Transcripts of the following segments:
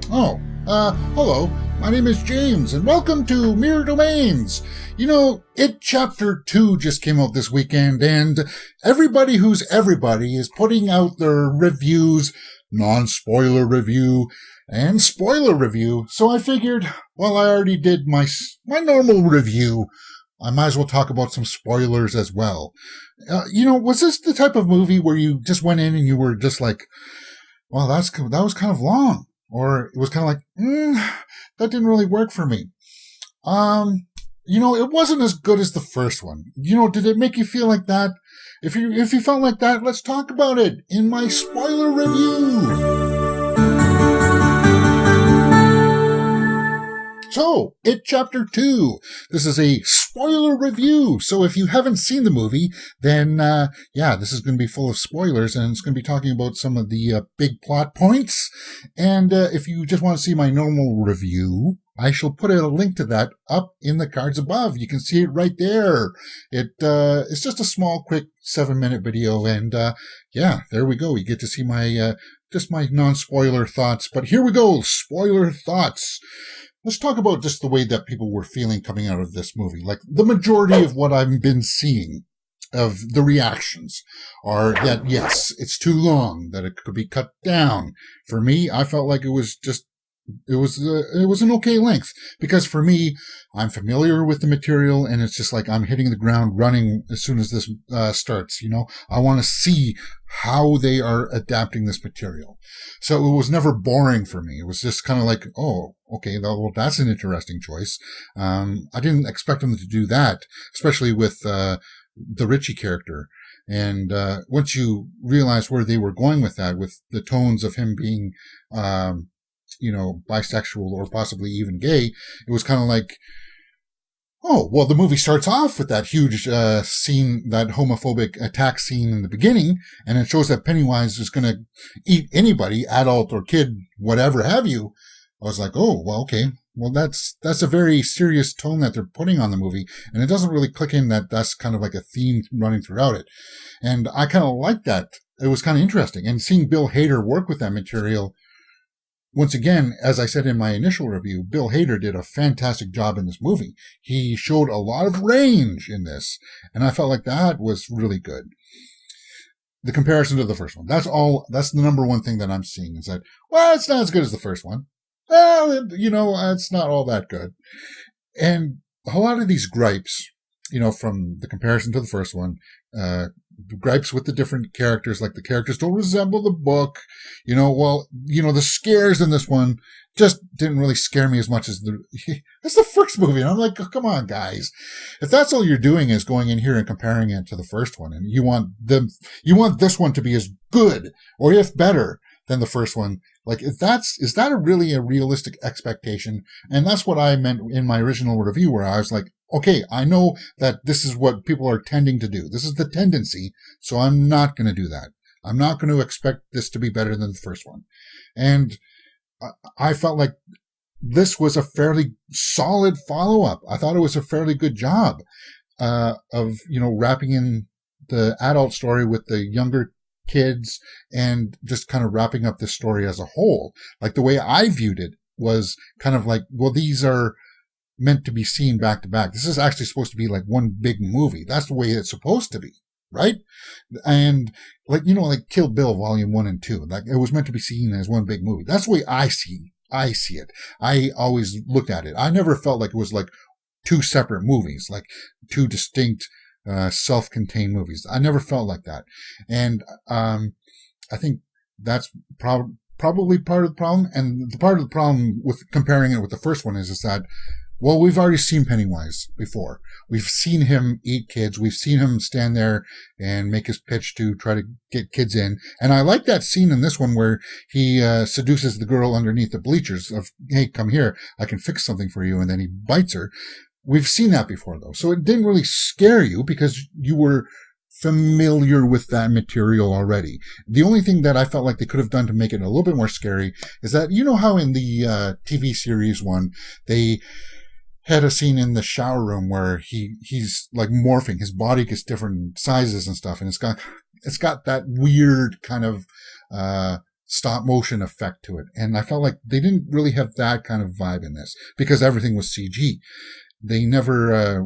Hello. My name is James, and welcome to Mirror Domains. You know, It Chapter 2 just came out this weekend, and everybody who's everybody is putting out their reviews, non-spoiler review, and spoiler review. So I figured, well, I already did my normal review. I might as well talk about some spoilers as well. Was this the type of movie where you just went in and you were just like, well, that was kind of long? Or it was kind of like, that didn't really work for me. It wasn't as good as the first one. Did it make you feel like that? If you felt like that, let's talk about it in my spoiler review. So, It Chapter 2. This is a spoiler review. So if you haven't seen the movie, then, this is going to be full of spoilers, and it's going to be talking about some of the big plot points. And if you just want to see my normal review, I shall put a link to that up in the cards above. You can see it right there. It's just a small, quick 7-minute video, and there we go. You get to see my just my non-spoiler thoughts. But here we go, spoiler thoughts. Let's talk about just the way that people were feeling coming out of this movie. Like, the majority of what I've been seeing of the reactions are that, yes, it's too long, that it could be cut down. For me, I felt like it was an okay length, because for me, I'm familiar with the material, and it's just like I'm hitting the ground running as soon as this starts. I want to see how they are adapting this material. So it was never boring for me. It was just kind of like, oh, okay, well, that's an interesting choice. I didn't expect them to do that, especially with the Richie character. And once you realize where they were going with that, with the tones of him being bisexual or possibly even gay, it was kind of like, oh, well, the movie starts off with that huge scene, that homophobic attack scene in the beginning, and it shows that Pennywise is going to eat anybody, adult or kid, whatever have you. I was like, oh, well, okay. Well, that's a very serious tone that they're putting on the movie, and it doesn't really click in that that's kind of like a theme running throughout it. And I kind of like that. It was kind of interesting. And seeing Bill Hader work with that material, once again, as I said in my initial review, Bill Hader did a fantastic job in this movie. He showed a lot of range in this, and I felt like that was really good. The comparison to the first one. That's the number one thing that I'm seeing, is that, well, it's not as good as the first one. Well, it's not all that good. And a lot of these gripes, from the comparison to the first one, gripes with the different characters, like the characters don't resemble the book. The scares in this one just didn't really scare me as much as that's the first movie. And I'm like, oh, come on, guys. If that's all you're doing is going in here and comparing it to the first one, and you want this one to be as good or if better than the first one, like, is that really a realistic expectation? And that's what I meant in my original review, where I was like, okay, I know that this is what people are tending to do. This is the tendency, so I'm not going to do that. I'm not going to expect this to be better than the first one. And I felt like this was a fairly solid follow-up. I thought it was a fairly good job of wrapping in the adult story with the younger kids, and just kind of wrapping up the story as a whole. Like, the way I viewed it was kind of like, well, these are meant to be seen back to back. This is actually supposed to be like one big movie. That's the way it's supposed to be, right? And like Kill Bill Volume 1 and 2, like, it was meant to be seen as one big movie. That's the way I see it. I always looked at it. I never felt like it was like two separate movies, like two distinct self-contained movies. I never felt like that. And I think that's probably part of the problem. And the part of the problem with comparing it with the first one is that, well, we've already seen Pennywise before. We've seen him eat kids. We've seen him stand there and make his pitch to try to get kids in. And I like that scene in this one where he seduces the girl underneath the bleachers of, hey, come here, I can fix something for you. And then he bites her. We've seen that before, though. So it didn't really scare you because you were familiar with that material already. The only thing that I felt like they could have done to make it a little bit more scary is that, how in the TV series one, they had a scene in the shower room where he's like morphing. His body gets different sizes and stuff. And it's got that weird kind of stop motion effect to it. And I felt like they didn't really have that kind of vibe in this because everything was CG. They never,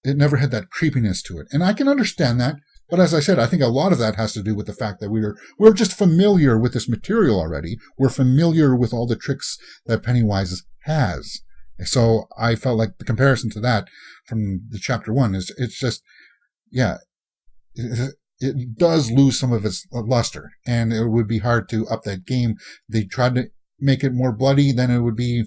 it never had that creepiness to it. And I can understand that. But as I said, I think a lot of that has to do with the fact that we're just familiar with this material already. We're familiar with all the tricks that Pennywise has. So I felt like the comparison to that from the chapter 1 it's just, yeah, it does lose some of its luster, and it would be hard to up that game. They tried to make it more bloody, then it would be,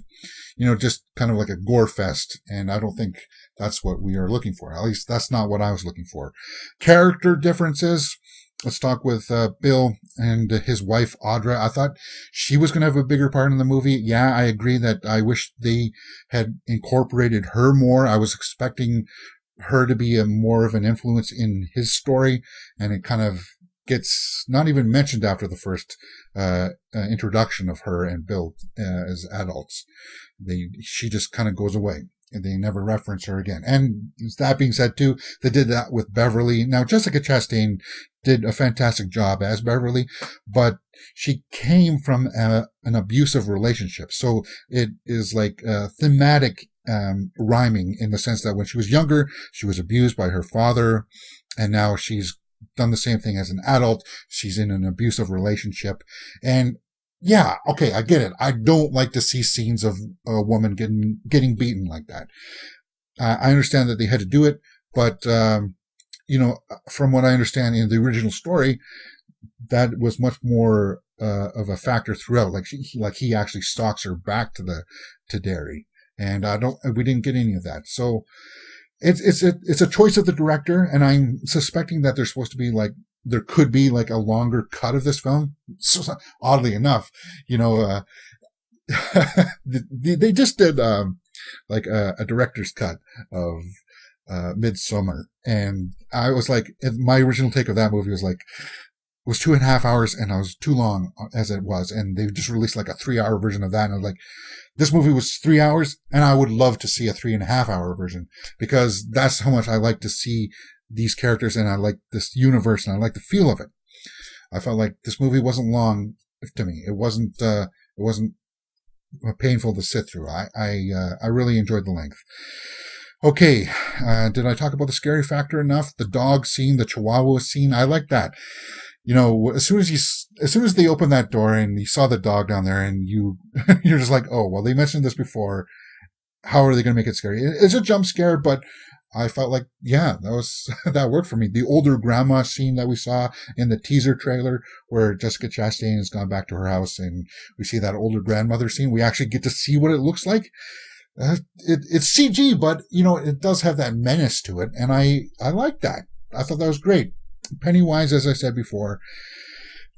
just kind of like a gore fest. And I don't think that's what we are looking for. At least that's not what I was looking for. Character differences. Let's talk with Bill and his wife, Audra. I thought she was going to have a bigger part in the movie. Yeah, I agree that I wish they had incorporated her more. I was expecting her to be more of an influence in his story, and it kind of gets not even mentioned after the first introduction of her and Bill as adults. She just kind of goes away, and they never reference her again. And that being said, too, they did that with Beverly. Now, Jessica Chastain did a fantastic job as Beverly, but she came from an abusive relationship. So it is like thematic rhyming in the sense that when she was younger, she was abused by her father, and now she's done the same thing as an adult. She's in an abusive relationship. And yeah, okay, I get it. I don't like to see scenes of a woman getting beaten like that. I understand that they had to do it, but, from what I understand in the original story, that was much more of a factor throughout. Like he actually stalks her back to Derry. And we didn't get any of that. So it's a choice of the director, and I'm suspecting that there's supposed to be there could be a longer cut of this film. So, oddly enough, they just did a director's cut of Midsummer, and I was like, my original take of that movie was was 2.5 hours, and I was too long as it was, and they just released a 3-hour version of that, and I was like, this movie was 3 hours, and I would love to see a 3.5-hour version, because that's how much I like to see these characters, and I like this universe, and I like the feel of it. I felt like this movie wasn't long to me. It wasn't painful to sit through. I really enjoyed the length. Okay, did I talk about the scary factor enough? The dog scene, the Chihuahua scene, I like that. As soon as they opened that door and you saw the dog down there, and you're just like, oh, well, they mentioned this before. How are they going to make it scary? It's a jump scare, but I felt like, yeah, that worked for me. The older grandma scene that we saw in the teaser trailer, where Jessica Chastain has gone back to her house and we see that older grandmother scene. We actually get to see what it looks like. It's CG, but it does have that menace to it, and I like that. I thought that was great. Pennywise, as I said before,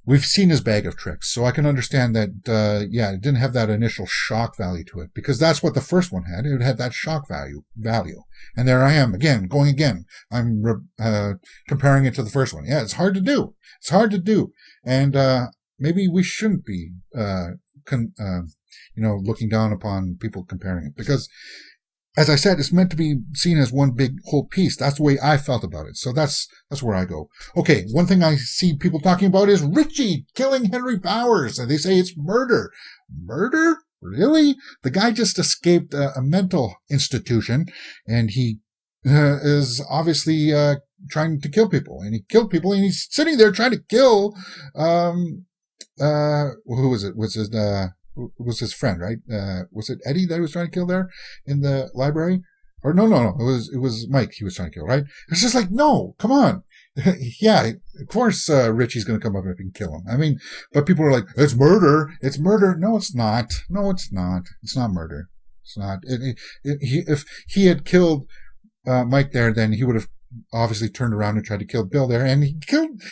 we've seen his bag of tricks, so I can understand that. It didn't have that initial shock value to it, because that's what the first one had. It had that shock value, and there I am going again. I'm comparing it to the first one. Yeah, it's hard to do, and maybe we shouldn't be looking down upon people comparing it, because, as I said, it's meant to be seen as one big whole piece. That's the way I felt about it. So that's where I go. Okay, one thing I see people talking about is Richie killing Henry Bowers, and they say it's murder. Murder? Really? The guy just escaped a mental institution, and he is obviously trying to kill people, and he killed people, and he's sitting there trying to kill who was it? Was his friend, right? Was it Eddie that he was trying to kill there in the library? Or no. It was Mike he was trying to kill, right? It's just like, no, come on. Yeah, of course, Richie's going to come up and kill him. I mean, but people are like, it's murder. It's murder. No, it's not. It's not murder. It's not. If he had killed, Mike there, then he would have obviously turned around and tried to kill Bill there, and he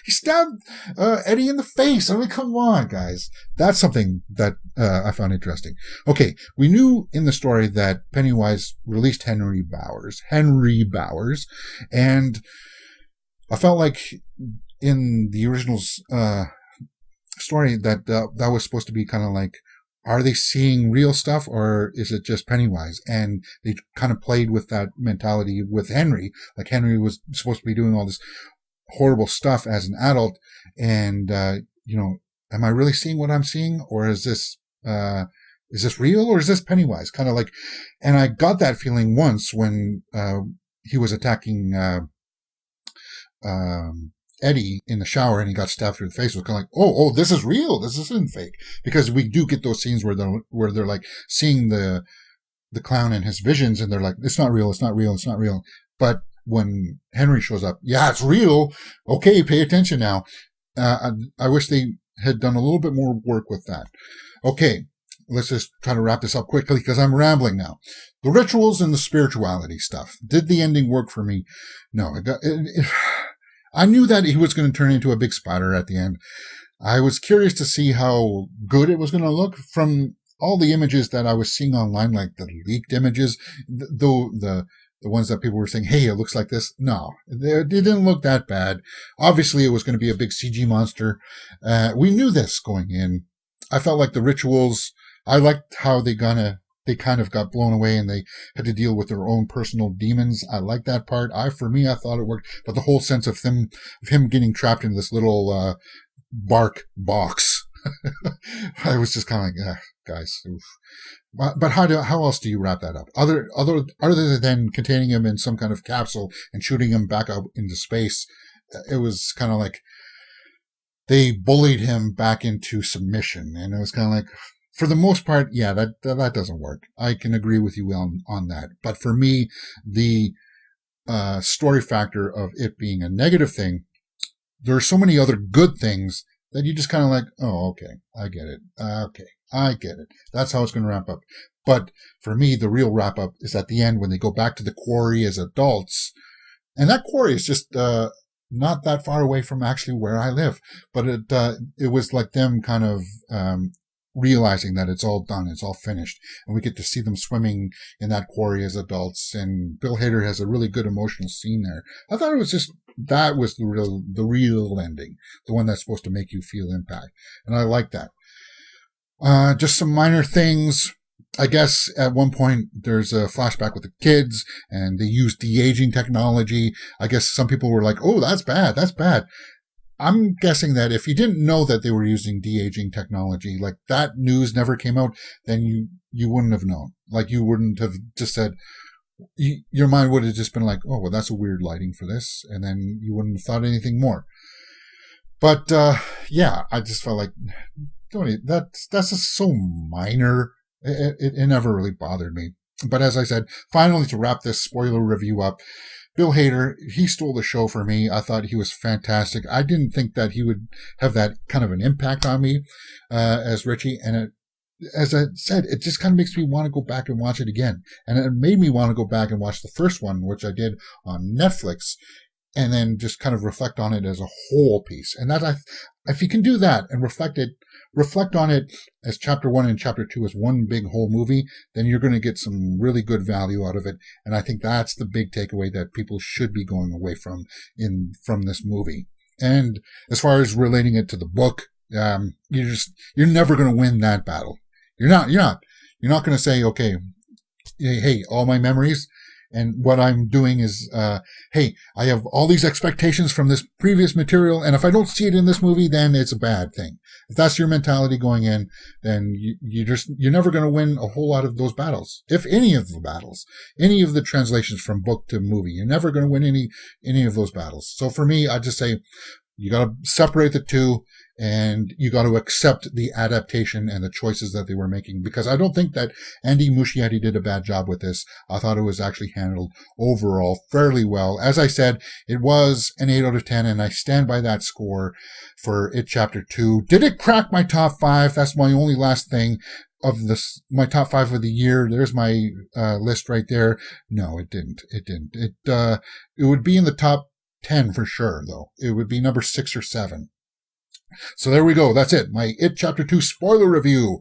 stabbed Eddie in the face. I mean, come on, guys. That's something that I found interesting. Okay, we knew in the story that Pennywise released Henry Bowers, and I felt like in the original story that that was supposed to be kind of like, are they seeing real stuff, or is it just Pennywise? And they kind of played with that mentality with Henry. Like, Henry was supposed to be doing all this horrible stuff as an adult, and am I really seeing what I'm seeing? Or is this real, or is this Pennywise? Kind of like, and I got that feeling once when, he was attacking, Eddie in the shower and he got stabbed through the face. It was kind of like, oh, this is real. This isn't fake. Because we do get those scenes where they're like seeing the clown and his visions and they're like, it's not real. It's not real. It's not real. But when Henry shows up, yeah, it's real. Okay. Pay attention now. I wish they had done a little bit more work with that. Okay. Let's just try to wrap this up quickly because I'm rambling now. The rituals and the spirituality stuff. Did the ending work for me? No, I knew that he was going to turn into a big spider at the end. I was curious to see how good it was going to look from all the images that I was seeing online, like the leaked images, the ones that people were saying, hey, it looks like this. No, it didn't look that bad. Obviously, it was going to be a big CG monster. We knew this going in. I felt like the rituals, I liked how they kind of got blown away and they had to deal with their own personal demons. I like that part. For me, I thought it worked, but the whole sense of him getting trapped in this little, bark box, I was just kind of like, guys. Oof. But how else do you wrap that up? Other than containing him in some kind of capsule and shooting him back up into space, it was kind of like they bullied him back into submission. And it was kind of like, for the most part, yeah, that doesn't work. I can agree with you on that. But for me, the story factor of it being a negative thing, there are so many other good things that you just kind of like, oh, okay, I get it. Okay, I get it. That's how it's going to wrap up. But for me, the real wrap up is at the end when they go back to the quarry as adults. And that quarry is just not that far away from actually where I live. But it was like them kind of realizing that it's all done, it's all finished, and we get to see them swimming in that quarry as adults. And Bill Hader has a really good emotional scene there. I thought it was just, that was the real ending, the one that's supposed to make you feel impact, and I like that. Just some minor things. I guess at one point there's a flashback with the kids and they use de-aging technology. I guess some people were like, oh, that's bad. That's bad. I'm guessing that if you didn't know that they were using de-aging technology, like that news never came out, then you wouldn't have known. Like you wouldn't have just said, your mind would have just been like, oh, well, that's a weird lighting for this. And then you wouldn't have thought anything more. But, yeah, I just felt like, that's just so minor. It never really bothered me. But as I said, finally to wrap this spoiler review up, Bill Hader, he stole the show for me. I thought he was fantastic. I didn't think that he would have that kind of an impact on me as Richie. And as I said, it just kind of makes me want to go back and watch it again. And it made me want to go back and watch the first one, which I did on Netflix, and then just kind of reflect on it as a whole piece. And that, if you can do that and reflect on it as chapter 1 and chapter 2 as one big whole movie, then you're going to get some really good value out of it. And I think that's the big takeaway that people should be going away from this movie. And as far as relating it to the book, you're never going to win that battle. You're not going to say, okay, hey, all my memories, and what I'm doing is, hey, I have all these expectations from this previous material, and if I don't see it in this movie, then it's a bad thing. If that's your mentality going in, then you're never going to win a whole lot of those battles. If any of the battles, any of the translations from book to movie, you're never going to win any of those battles. So for me, I just say, you got to separate the two, and you got to accept the adaptation and the choices that they were making, because I don't think that Andy Muschietti did a bad job with this. I thought it was actually handled overall fairly well. As I said, it was an 8 out of 10, and I stand by that score for It Chapter 2. Did it crack my top 5? That's my only last thing of this, my top 5 of the year. There's my list right there. No, it didn't. It would be in the top 10 for sure, though. It would be number 6 or 7. So there we go. That's it. My It Chapter 2 spoiler review.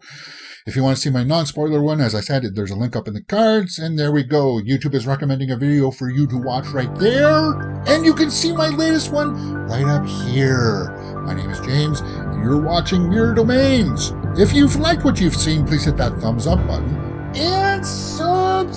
If you want to see my non-spoiler one, as I said, there's a link up in the cards. And there we go. YouTube is recommending a video for you to watch right there. And you can see my latest one right up here. My name is James, and you're watching Mirror Domains. If you've liked what you've seen, please hit that thumbs up button and subscribe.